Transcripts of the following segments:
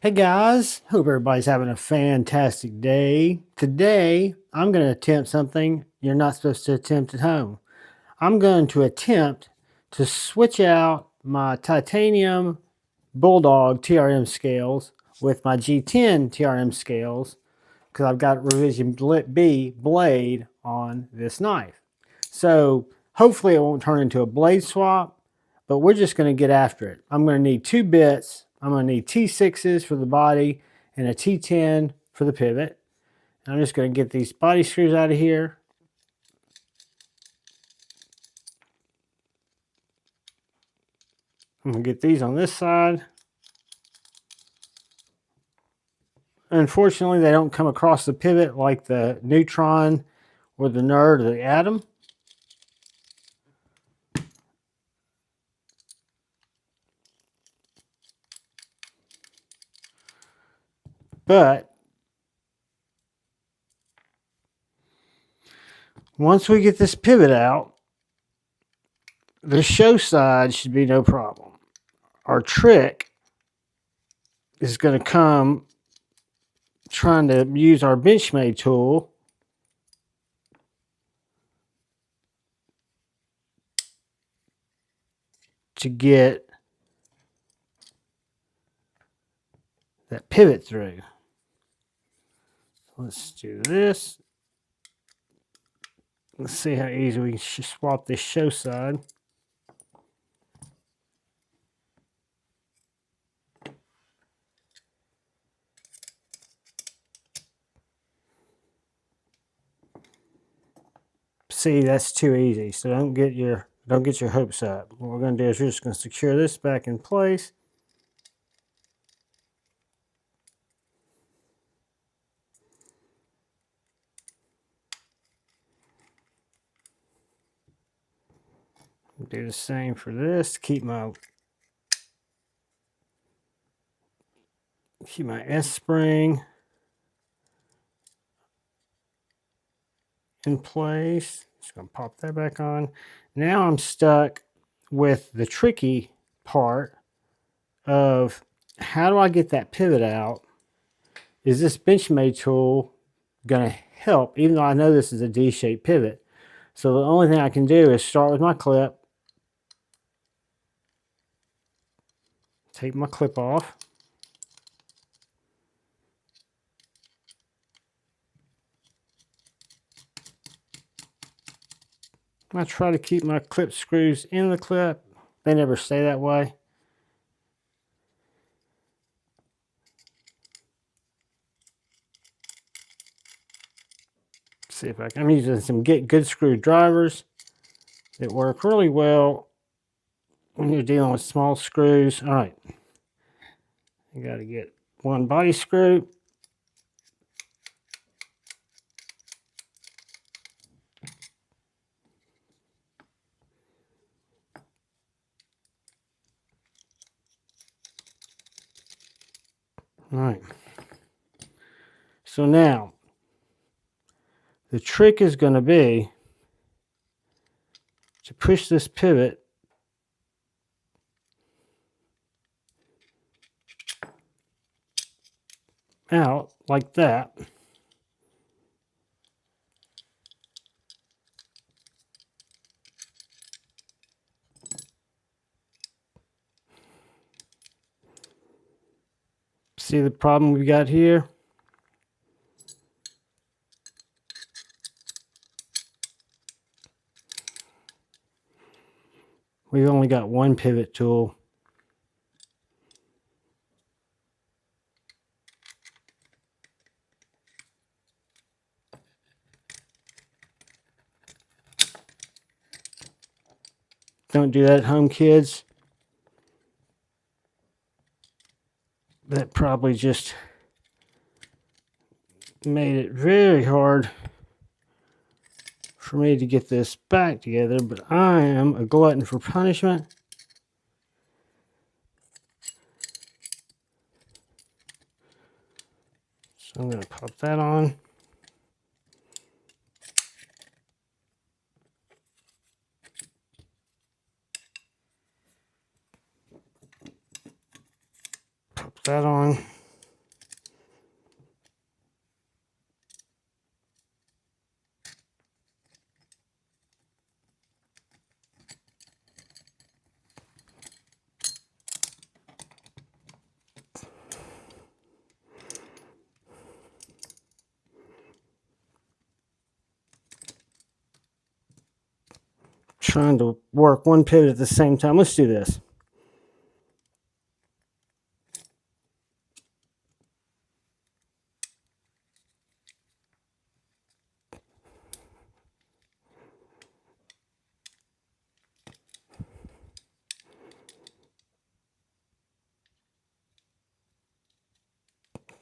Hey guys, hope everybody's having a fantastic day. Today, I'm going to attempt something you're not supposed to attempt at home. I'm going to attempt to switch out my titanium Bulldog TRM scales with my G10 TRM scales because I've got revision B blade on this knife. So hopefully it won't turn into a blade swap, but we're just going to get after it. I'm going to need 2 bits. I'm going to need T6s for the body and a T10 for the pivot. And I'm just going to get these body screws out of here. I'm going to get these on this side. Unfortunately, they don't come across the pivot like the neutron or the nerd or the atom. But once we get this pivot out, the show side should be no problem. Our trick is going to come trying to use our Benchmade tool to get that pivot through. Let's do this. Let's see how easy we can swap this show side. See, that's too easy. So don't get your hopes up. What we're going to do is we're just going to secure this back in place. Do the same for this. Keep my S spring in place. Just going to pop that back on. Now I'm stuck with the tricky part of how do I get that pivot out? Is this Benchmade tool going to help, even though I know this is a D-shaped pivot? So the only thing I can do is start with my clip, take my clip off, I try to keep my clip screws in the clip. They never stay that way. See if I'm using some Get Good screwdrivers that work really well when you're dealing with small screws. All right, you got to get one body screw. All right. So now the trick is going to be to push this pivot out like that. See the problem we got here? We've only got one pivot tool. Don't do that at home, kids. That probably just made it very hard for me to get this back together, but I am a glutton for punishment. So I'm going to pop that on. Pop that on. trying to work one pivot at the same time. Let's do this.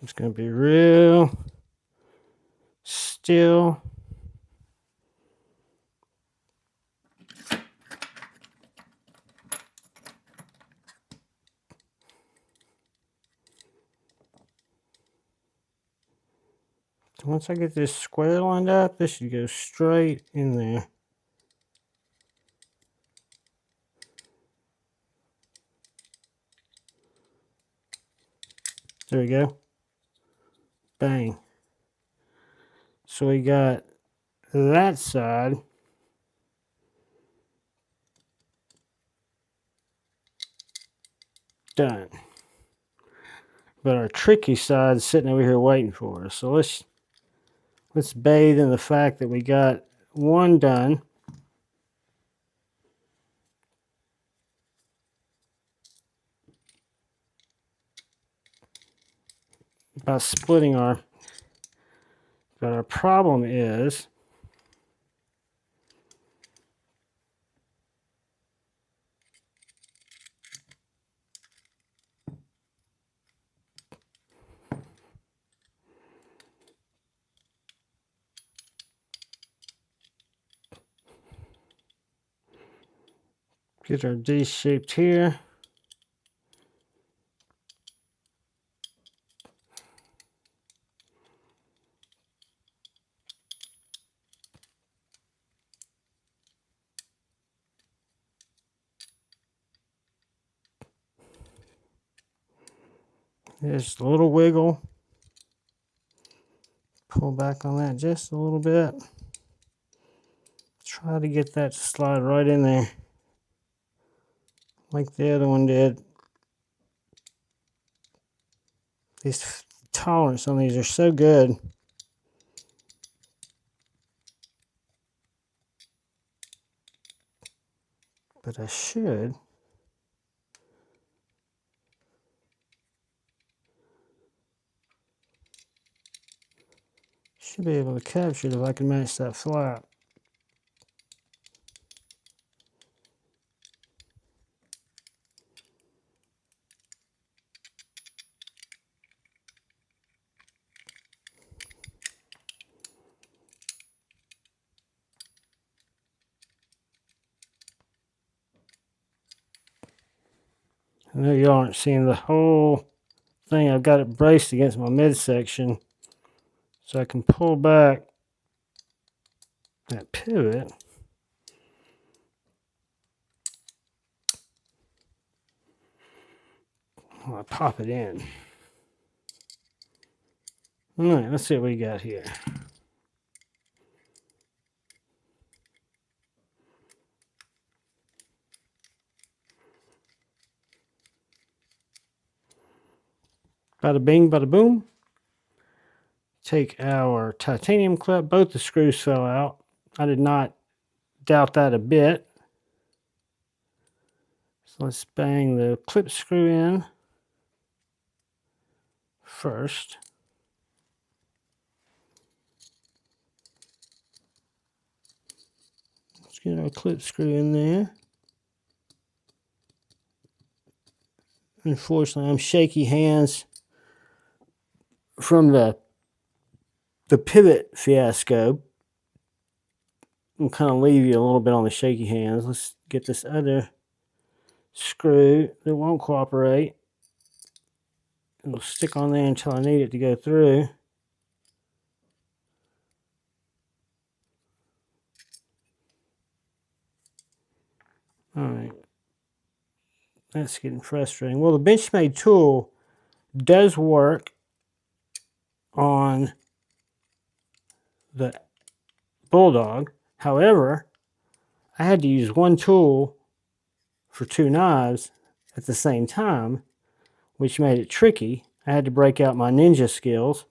It's going to be real still. Once I get this square lined up, this should go straight in there. There we go. Bang. So we got that side. Done. But our tricky side is sitting over here waiting for us. So let's bathe in the fact that we got one done. By splitting but our problem is get our D shaped here. Just a little wiggle. Pull back on that just a little bit. Try to get that to slide right in there like the other one did. These tolerance on these are so good. But I should be able to capture it if I can match that flap. I know y'all aren't seeing the whole thing. I've got it braced against my midsection so I can pull back that pivot. I'll pop it in. All right, let's see what we got here. Bada bing, bada boom. Take our titanium clip. Both the screws fell out. I did not doubt that a bit. So let's bang the clip screw in first. Let's get our clip screw in there. Unfortunately, I'm shaky hands from the pivot fiasco. I'll kind of leave you a little bit on the shaky hands. Let's get this other screw that won't cooperate. It'll stick on there until I need it to go through. Alright. That's getting frustrating. Well, the Benchmade tool does work on the Bulldog. However, I had to use one tool for two knives at the same time, which made it tricky. I had to break out my ninja skills.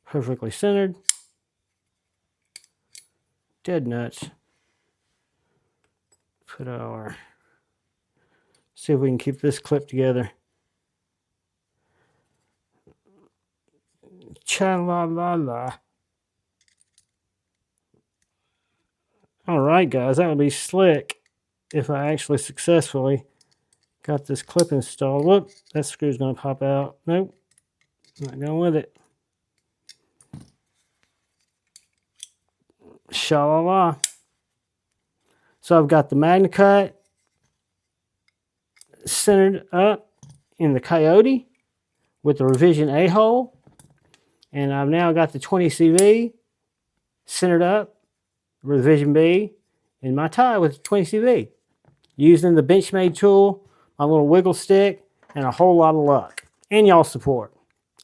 Perfectly centered. dead nuts. Put our, see if we can keep this clip together. Cha-la-la-la. All right, guys, that would be slick if I actually successfully got this clip installed. Whoop, that screw's going to pop out. Nope, not going with it. Sha-la-la. So I've got the Magna Cut centered up in the Coyote with the revision A hole. And I've now got the 20CV centered up, revision B, in my tie with 20CV. Using the Benchmade tool, my little wiggle stick, and a whole lot of luck. And y'all's support.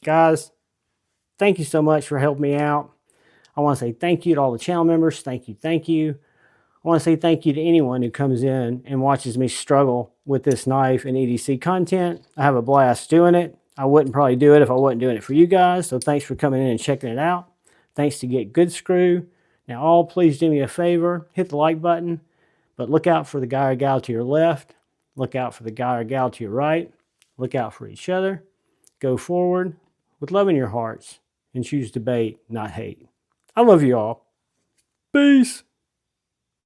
Guys, thank you so much for helping me out. I want to say thank you to all the channel members. Thank you, thank you. I want to say thank you to anyone who comes in and watches me struggle with this knife and EDC content. I have a blast doing it. I wouldn't probably do it if I wasn't doing it for you guys. So thanks for coming in and checking it out. Thanks to Get Good Screw. Now all, please do me a favor. Hit the like button. But look out for the guy or gal to your left. Look out for the guy or gal to your right. Look out for each other. Go forward with love in your hearts and choose debate, not hate. I love you all. Peace.